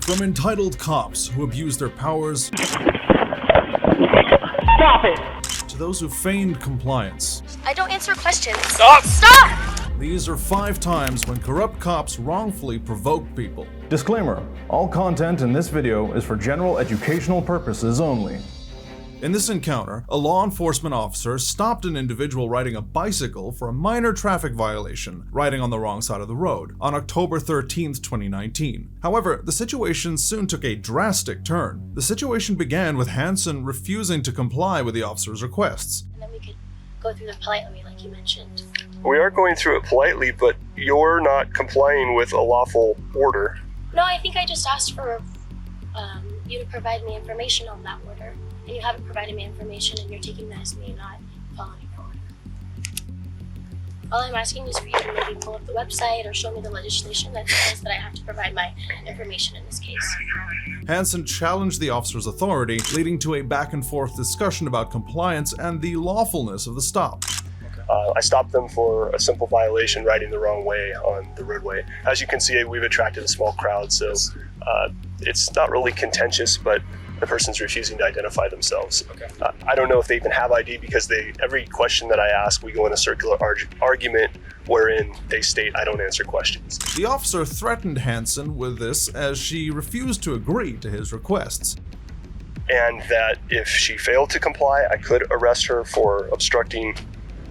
From entitled cops who abuse their powers Stop it! to those who feigned compliance. I don't answer questions. Stop! These are 5 times when corrupt cops wrongfully provoke people. Disclaimer: all content in this video is for general educational purposes only. In this encounter, a law enforcement officer stopped an individual riding a bicycle for a minor traffic violation, riding on the wrong side of the road, on October 13th, 2019. However, the situation soon took a drastic turn. The situation began with Hansen refusing to comply with the officer's requests. And then we could go through them politely, like you mentioned. We are going through it politely, but you're not complying with a lawful order. No, I think I just asked for you to provide me information on that order. And you haven't provided me information, and you're taking that as me not following your order. All I'm asking is for you to maybe pull up the website or show me the legislation that says that I have to provide my information in this case. Hansen challenged the officer's authority, leading to a back-and-forth discussion about compliance and the lawfulness of the stop. I stopped them for a simple violation, riding the wrong way on the roadway. As you can see, we've attracted a small crowd, so it's not really contentious, but the person's refusing to identify themselves. Okay. I don't know if they even have ID because every question that I ask, we go in a circular argument wherein they state I don't answer questions. The officer threatened Hansen with this as she refused to agree to his requests. And that if she failed to comply, I could arrest her for obstructing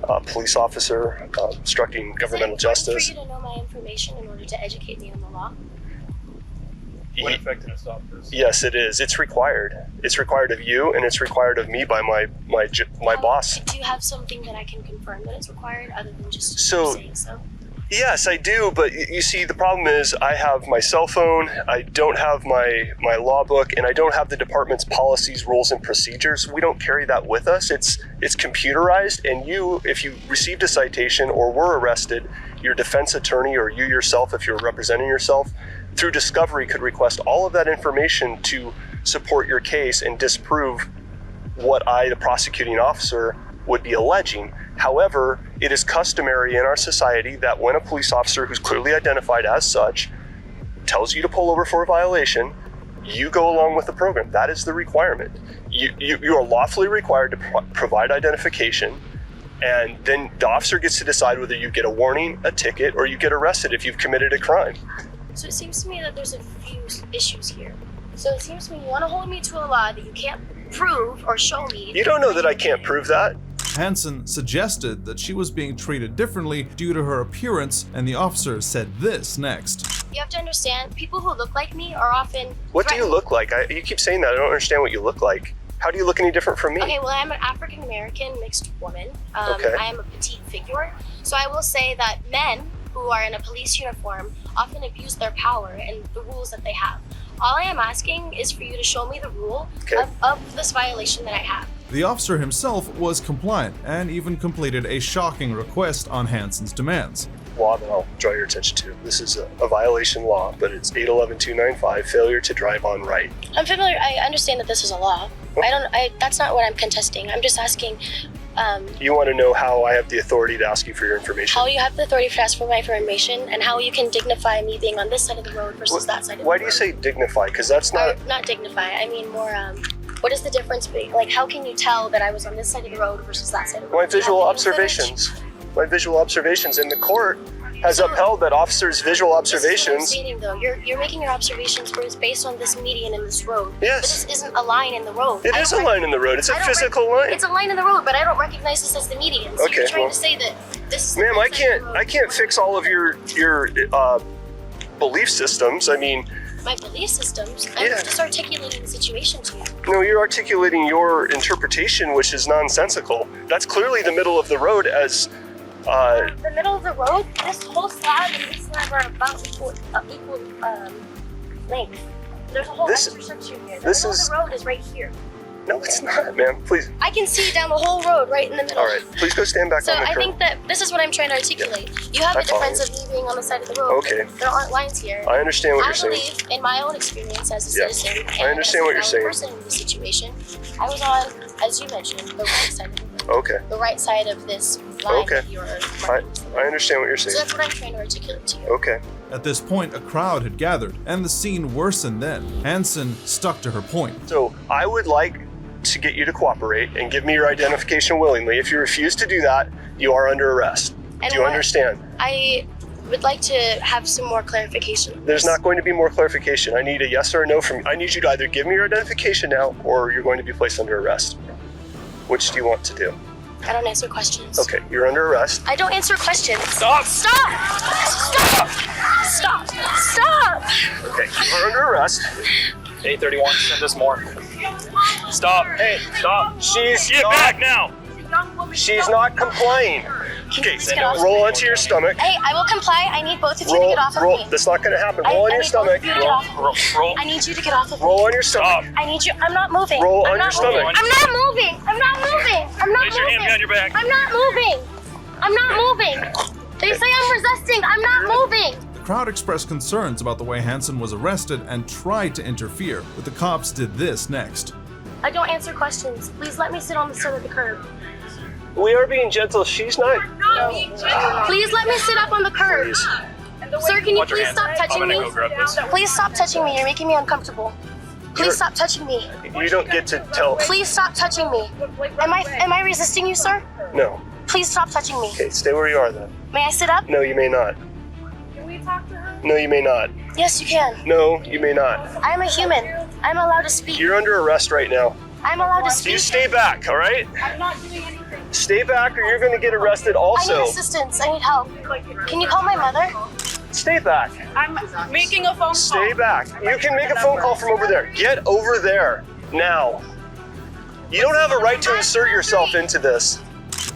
a police officer, obstructing governmental justice. Is it important for you to know my information in order to educate me on the law? What effect did it stop this? Yes, it is. It's required. It's required of you, and it's required of me by my boss. Do you have something that I can confirm that it's required other than just saying so? Yes, I do, but you see, the problem is I have my cell phone, I don't have my law book, and I don't have the department's policies, rules, and procedures. We don't carry that with us. It's computerized, and if you received a citation or were arrested, your defense attorney or you yourself, if you're representing yourself, through discovery could request all of that information to support your case and disprove what I, the prosecuting officer, would be alleging. However, it is customary in our society that when a police officer who's clearly identified as such tells you to pull over for a violation, you go along with the program. That is the requirement. You are lawfully required to provide identification, and then the officer gets to decide whether you get a warning, a ticket, or you get arrested if you've committed a crime. So it seems to me that there's a few issues here. So it seems to me you want to hold me to a law that you can't prove or show me. You don't know that I can't prove that. Hansen suggested that she was being treated differently due to her appearance, and the officer said this next. You have to understand, people who look like me are often What do you look like? You keep saying that. I don't understand what you look like. How do you look any different from me? Okay, well, I'm an African-American mixed woman. Okay. I am a petite figure. So I will say that men who are in a police uniform often abuse their power and the rules that they have. All I am asking is for you to show me the rule of this violation that I have. The officer himself was compliant and even completed a shocking request on Hansen's demands. Law that I'll draw your attention to. This is a violation law, but it's 811-295, failure to drive on right. I'm familiar, I understand that this is a law. That's not what I'm contesting. I'm just asking, you want to know how I have the authority to ask you for your information? how you have the authority to ask for my information and how you can dignify me being on this side of the road versus that side of the road. Why do you say dignify? Because that's not... Not dignify, I mean more, what is the difference between, like, how can you tell that I was on this side of the road versus that side of the road? My visual observations. My visual observations. And the court has upheld that officers' visual observations... This is what I'm stating, though. You're making your observations based on this median in this road. Yes. But this isn't a line in the road. It is a line in the road. It's a physical line. It's a line in the road, but I don't recognize this as the median. So you're trying to say that this is... Ma'am, I can't fix all of your belief systems. I mean... My belief systems? I'm just articulating the situation to you. No, you're articulating your interpretation, which is nonsensical. That's clearly the middle of the road as... The middle of the road, this whole slab and this slab are about equal length. There's a whole extra section here. The middle of the road is right here. No, it's not, ma'am. Please. I can see down the whole road right in the middle. All right, please go stand back on the curb. So I think that this is what I'm trying to articulate. You have the defense of me being on the side of the road. Okay. There aren't lines here. I understand what you're saying. I believe, in my own experience as a citizen, I understand what you're saying. person in this situation, I was on, as you mentioned, the right side of the road. Okay. The right side of this line that you're marking. I understand what you're saying. So that's what I'm trying to articulate to you. Okay. At this point, a crowd had gathered, and the scene worsened then. Hansen stuck to her point. So I would like to get you to cooperate and give me your identification willingly. If you refuse to do that, you are under arrest. And do you what- understand? I would like to have some more clarification. There's not going to be more clarification. I need a yes or a no from you. I need you to either give me your identification now or you're going to be placed under arrest. Which do you want to do? I don't answer questions. Okay, you're under arrest. I don't answer questions. Stop! Stop! Stop! Stop! Stop! Okay, you are under arrest. 831, send us more. Stop. Hey, stop. Get back now. She's not complying. Can you Okay, please get off roll me? onto your stomach. Hey, I will comply. I need both of you to get off of me. That's not going to happen. I Roll on your need both stomach. of you to get off of me. Roll. I need you to get off of me. Roll on your stomach. I need you. I'm not moving. Roll I'm on not your stomach. moving. I'm not moving. I'm not moving. I'm not Place your moving. hand behind your back. I'm not moving. I'm not moving. They say I'm resisting. I'm not moving. The crowd expressed concerns about the way Hansen was arrested and tried to interfere, but the cops did this next. I don't answer questions. Please let me sit on the side of the curb. We are being gentle. She's not. Please let me sit up on the curb. Please. Sir, can you Watch your please hand. stop touching I'm me? gonna go grab this. Please stop touching me. You're making me uncomfortable. Please stop touching me. You don't get to tell. Please stop touching me. Am I resisting you, sir? No. Please stop touching me. Okay, stay where you are then. May I sit up? No, you may not. Can we talk to her? No, you may not. Yes, you can. No, you may not. I am a human. I'm allowed to speak. You're under arrest right now. I'm allowed to You speak. stay back, all right? I'm not doing anything. Stay back or you're going to get arrested I also. need assistance. I need help. Can you call my mother? Stay back. I'm making a phone call. Stay back. You can make a phone call from over there. Get over there now. You don't have a right to insert yourself into this.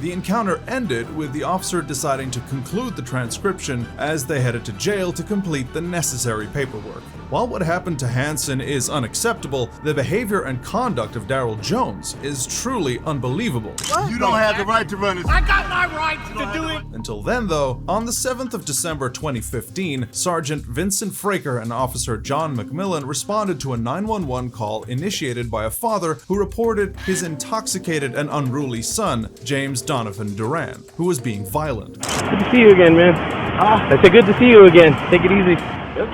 The encounter ended with the officer deciding to conclude the transcription as they headed to jail to complete the necessary paperwork. While what happened to Hansen is unacceptable, the behavior and conduct of Daryl Jones is truly unbelievable. You don't have the right to run this. I got my right to do it. Until then, though, on the 7th of December 2015, Sergeant Vincent Fraker and Officer John McMillan responded to a 911 call initiated by a father who reported his intoxicated and unruly son, James Donovan Duran, who was being violent. Good to see you again, man. I said good to see you again. Take it easy. Yep.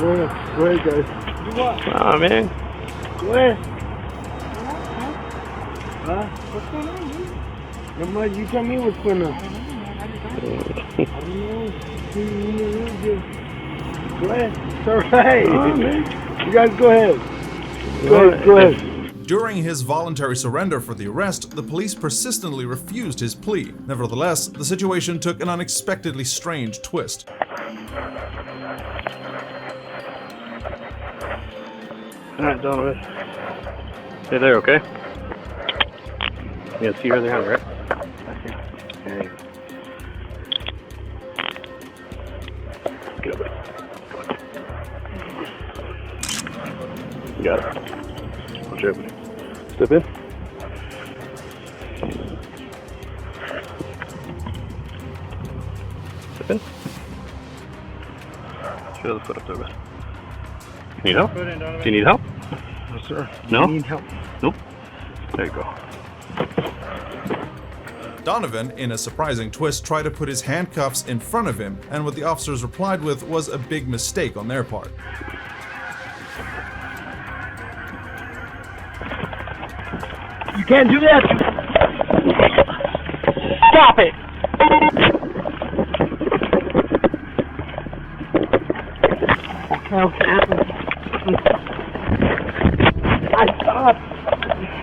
Go ahead, guys. Wow, man. Go ahead. Huh? What's going on, dude? Not much. You tell me what's going on. I don't know. Go ahead. It's all right. Oh, man. You guys go ahead. Go ahead. During his voluntary surrender for the arrest, the police persistently refused his plea. Nevertheless, the situation took an unexpectedly strange twist. Alright, Donovan. Stay there, okay? You can see her there, right? There you go. Get up there. You got it. Watch out. Step in. Step in. Show the foot up there, bud. Need help? Do you need help? No, sir. No? You need help. Nope. There you go. Donovan, in a surprising twist, tried to put his handcuffs in front of him, and what the officers replied with was a big mistake on their part. You can't do that! Stop it!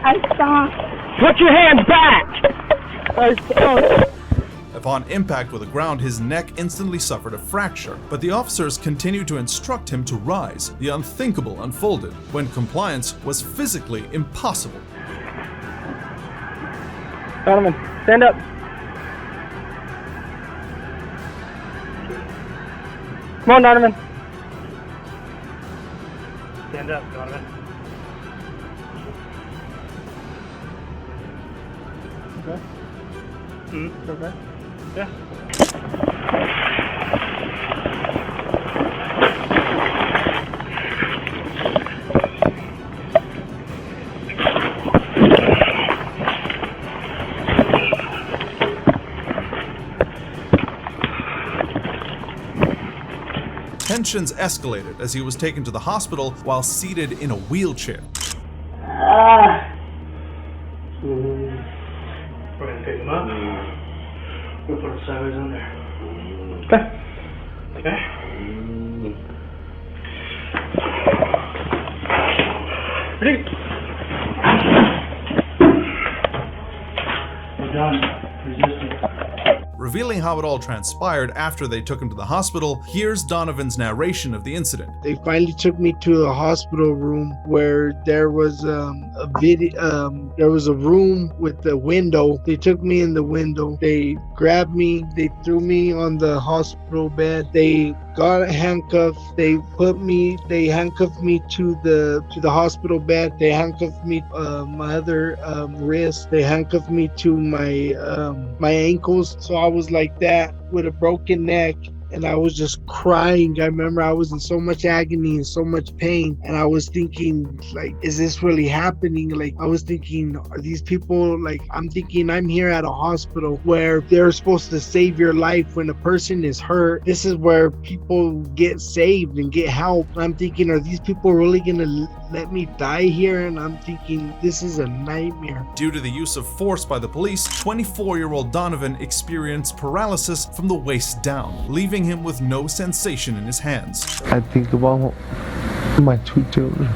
I stopped! Put your hands back! I stopped! Upon impact with the ground, his neck instantly suffered a fracture, but the officers continued to instruct him to rise. The unthinkable unfolded, when compliance was physically impossible. Donovan, stand up. Come on, Donovan. Stand up, Donovan. Okay. It's okay. Yeah. Tensions escalated as he was taken to the hospital while seated in a wheelchair. We're gonna pick him up. We'll put the sideways in there. Okay. Ready? We're done. Resisting. Revealing how it all transpired after they took him to the hospital, here's Donovan's narration of the incident. They finally took me to a hospital room where there was a video. There was a room with a window. They took me in the window. They grabbed me. They threw me on the hospital bed. They got handcuffed. They handcuffed me to the hospital bed. They handcuffed me my other wrist. They handcuffed me to my ankles. So I was like that with a broken neck, and I was just crying. I remember I was in so much agony and so much pain, and I was thinking, like, is this really happening? Like, I was thinking, are these people, like, I'm thinking I'm here at a hospital where they're supposed to save your life when a person is hurt. This is where people get saved and get help. I'm thinking, are these people really gonna let me die here? And I'm thinking, this is a nightmare. Due to the use of force by the police, 24-year-old Donovan experienced paralysis from the waist down, leaving him with no sensation in his hands. I think about my 2 children.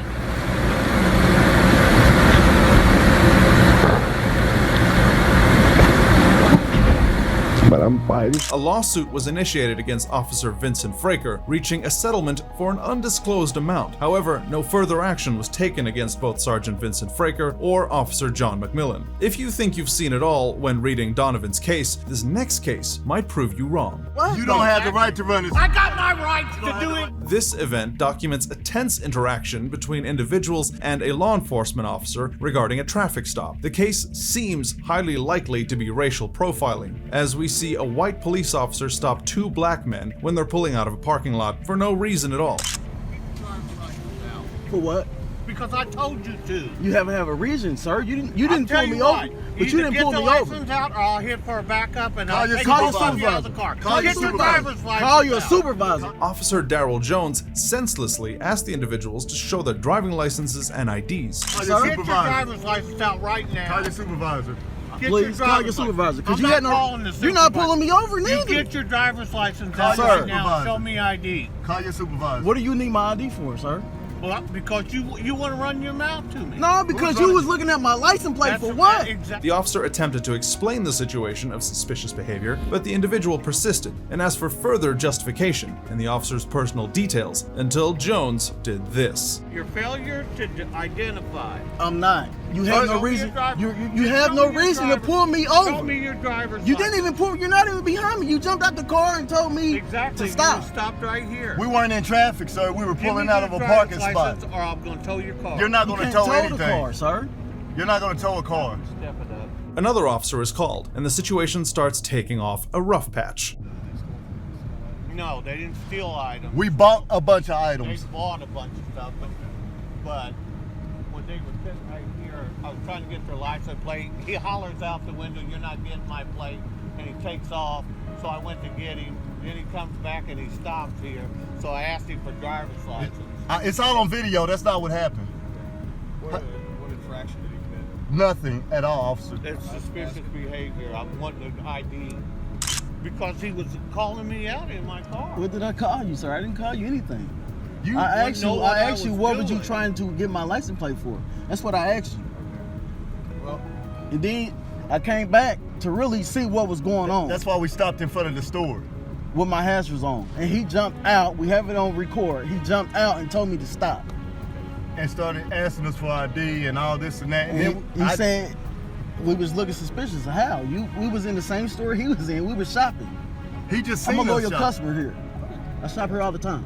But I'm fighting. A lawsuit was initiated against Officer Vincent Fraker, reaching a settlement for an undisclosed amount. However, no further action was taken against both Sergeant Vincent Fraker or Officer John McMillan. If you think you've seen it all when reading Donovan's case, this next case might prove you wrong. What? You don't have the right to run this. I got my right to do it. This event documents a tense interaction between individuals and a law enforcement officer regarding a traffic stop. The case seems highly likely to be racial profiling, as we see a white police officer stop 2 black men when they're pulling out of a parking lot for no reason at all. For what? Because I told you to. You haven't have a reason, sir. You didn't pull me over. But you didn't pull me over. Get the license out, or I'll hit for a backup and I'll take you out of the car. Call your driver's license. Call your supervisor. Officer Darrell Jones senselessly asked the individuals to show their driving licenses and IDs. Get your driver's license out right now. Call your supervisor. Please call your supervisor, because you're not pulling me over neither. You get your driver's license out right now. Show me ID. Call your supervisor. What do you need my ID for, sir? Well, because you want to run your mouth to me. No, because you was looking at my license plate. For what? The officer attempted to explain the situation of suspicious behavior, but the individual persisted and asked for further justification and the officer's personal details until Jones did this. Your failure to identify. I'm not. You have no reason. You have no reason to pull me over. Show me your driver's license. You didn't even pull. You're not even behind me. You jumped out the car and told me to stop. You stopped right here. We weren't in traffic, sir. We were pulling out of a parking spot. Or I'm going to tow your car. You're not going to tow anything. The car, sir. You're not going to tow a car. Step it up. Another officer is called, and the situation starts taking off a rough patch. No, they didn't steal items. We bought a bunch of items. They bought a bunch of stuff, but when they were sitting right here, I was trying to get their license plate. He hollers out the window, "You're not getting my plate," and he takes off. So I went to get him. Then he comes back and he stops here. So I asked him for driver's license. It's all on video. That's not what happened. What infraction did he commit? Nothing at all, officer. It's suspicious behavior. I'm wanting an ID. Because he was calling me out in my car. What did I call you, sir? I didn't call you anything. I asked you what was you trying to get my license plate for? That's what I asked you. Well, and then I came back to really see what was going on. That's why we stopped in front of the store. With my hazards on. And he jumped out. We have it on record. He jumped out and told me to stop. And started asking us for ID and all this and that. And then he said we was looking suspicious. How? We was in the same store he was in. We was shopping. He just seen us. I'm a loyal customer here. I shop here all the time.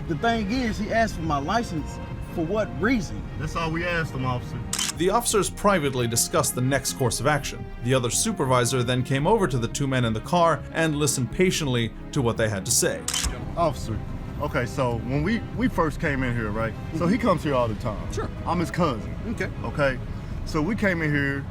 The thing is, he asked for my license. For what reason? That's all we asked him, officer. The officers privately discussed the next course of action. The other supervisor then came over to the 2 men in the car and listened patiently to what they had to say. Officer, okay, so when we first came in here, right? So he comes here all the time. Sure. I'm his cousin. Okay. Okay, so we came in here.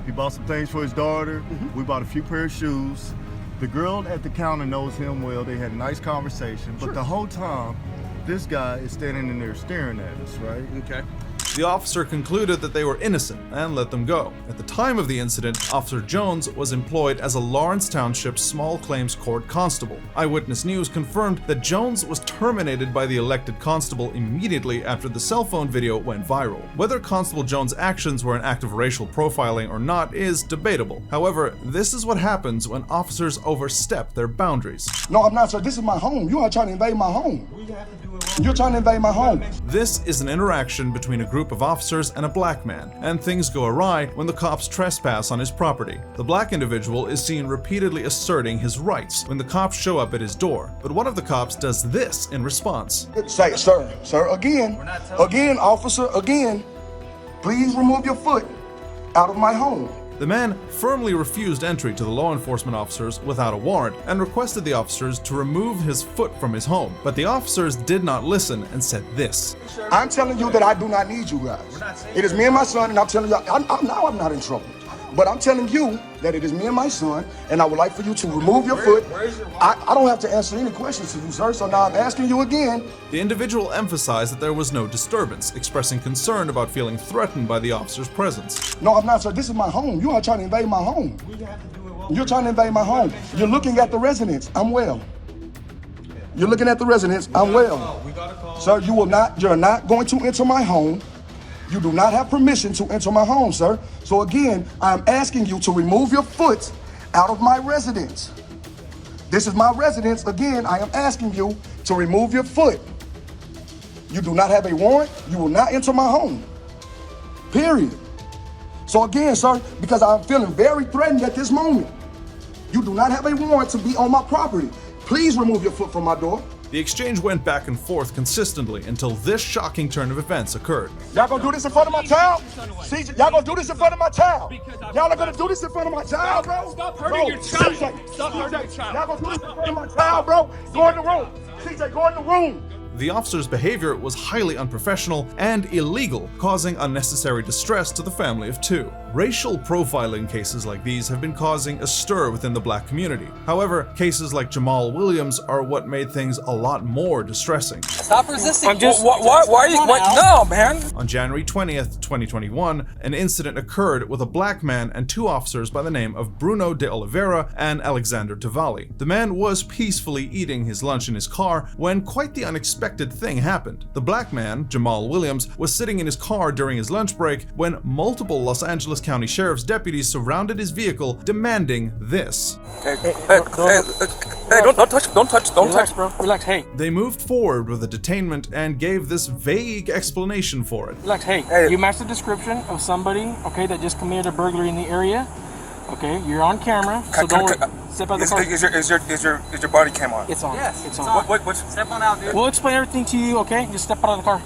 He bought some things for his daughter. We bought a few pair of shoes. The girl at the counter knows him well. They had a nice conversation, but the whole time, this guy is standing in there staring at us, right? Okay. The officer concluded that they were innocent and let them go. At the time of the incident, Officer Jones was employed as a Lawrence Township Small Claims Court constable. Eyewitness News confirmed that Jones was terminated by the elected constable immediately after the cell phone video went viral. Whether Constable Jones' actions were an act of racial profiling or not is debatable. However, this is what happens when officers overstep their boundaries. No, I'm not, sir. This is my home. You are trying to invade my home. You're trying to invade my home. This is an interaction between a group of officers and a black man, and things go awry when the cops trespass on his property. The black individual is seen repeatedly asserting his rights when the cops show up at his door, but one of the cops does this in response. Say, sir, again, officer, again, please remove your foot out of my home. The man firmly refused entry to the law enforcement officers without a warrant and requested the officers to remove his foot from his home. But the officers did not listen and said this. I'm telling you that I do not need you guys. It is me and my son, and I'm telling you, now I'm not in trouble. But I'm telling you that it is me and my son, and I would like for you to remove your foot. I don't have to answer any questions to you, sir, so now I'm asking you again. The individual emphasized that there was no disturbance, expressing concern about feeling threatened by the officer's presence. No, I'm not, sir. This is my home. You are trying to invade my home. You're trying to invade my home. You're looking at the residence. I'm well. You're looking at the residence. I'm well. Sir, you're not going to enter my home. You do not have permission to enter my home, sir. So again, I'm asking you to remove your foot out of my residence. This is my residence. Again, I am asking you to remove your foot. You do not have a warrant. You will not enter my home. Period. So again, sir, because I'm feeling very threatened at this moment, you do not have a warrant to be on my property. Please remove your foot from my door. The exchange went back and forth consistently until this shocking turn of events occurred. Y'all gonna do this in front of my child? CJ, y'all gonna do this in front of my child? Y'all are gonna do this in front of my child, bro? Stop hurting your child. Stop hurting your child. Y'all gonna do this in front of my child, bro? Go in the room. CJ, go in the room. The officer's behavior was highly unprofessional and illegal, causing unnecessary distress to the family of two. Racial profiling cases like these have been causing a stir within the black community. However, cases like Jamal Williams are what made things a lot more distressing. Stop resisting. I'm just. Why are you? No, man. On January 20th, 2021, an incident occurred with a black man and two officers by the name of Bruno de Oliveira and Alexander Tavalli. The man was peacefully eating his lunch in his car when quite the unexpected thing happened. The black man, Jamal Williams, was sitting in his car during his lunch break when multiple Los Angeles County Sheriff's deputies surrounded his vehicle, demanding this. Hey, don't touch. Relax, bro. Relax, hey. They moved forward with a detainment and gave this vague explanation for it. Relax, hey. You matched the description of somebody, okay, that just committed a burglary in the area. Okay, you're on camera, so don't step out the car. Is your body cam on? It's on. Yes, it's on. What? Step on out, dude. We'll explain everything to you, okay? Just step out of the car.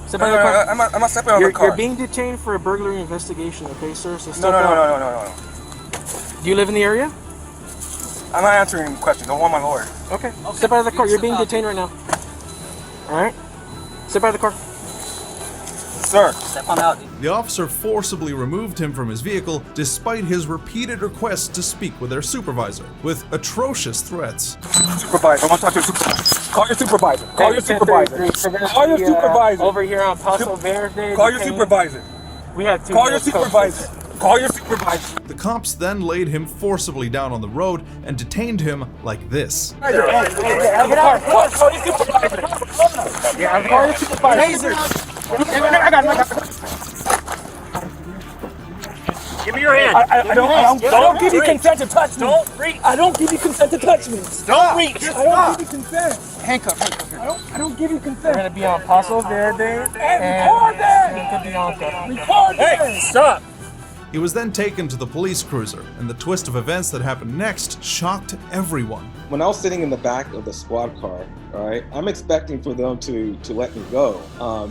Step out of the car. I'm not stepping out of the car. You're being detained for a burglary investigation, okay, sir? So step out. No. Do you live in the area? I'm not answering questions. Don't want my lawyer. Okay. Step out of the car. You're being detained right now. All right. Step out of the car. Sir. Step on out. The officer forcibly removed him from his vehicle despite his repeated requests to speak with their supervisor, with atrocious threats. Supervisor, I want to talk to your supervisor. Call your supervisor. Call your supervisor. Call your supervisor. Over here on Paso Verde. Call your supervisor. We have two. Call your supervisor. Call your supervisor. The cops then laid him forcibly down on the road and detained him like this. Call your supervisor. Call your supervisor. I got Give me your hand. I don't give you consent to touch me. Don't reach. I don't give you consent to touch me. Don't reach. I don't give you consent. Handcuff here. I don't give you consent. We're gonna be on Paso Verde and Record that. Hey, stop. He was then taken to the police cruiser, and the twist of events that happened next shocked everyone. When I was sitting in the back of the squad car, right? I'm expecting for them to let me go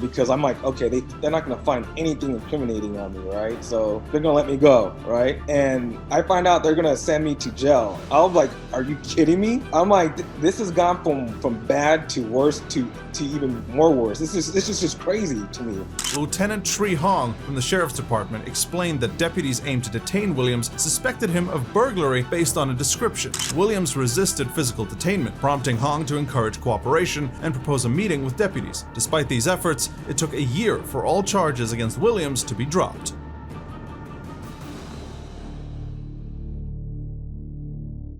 because I'm like, okay, they're not gonna find anything incriminating on me, right? So they're gonna let me go, right? And I find out they're gonna send me to jail. I was like, are you kidding me? I'm like, this has gone from bad to worse to even more worse. This is just crazy to me. Lieutenant Tree Hong from the Sheriff's Department explained that deputies aimed to detain Williams suspected him of burglary based on a description. Williams resisted physical detainment, prompting Hong to encourage cooperation and propose a meeting with deputies. Despite these efforts, it took a year for all charges against Williams to be dropped.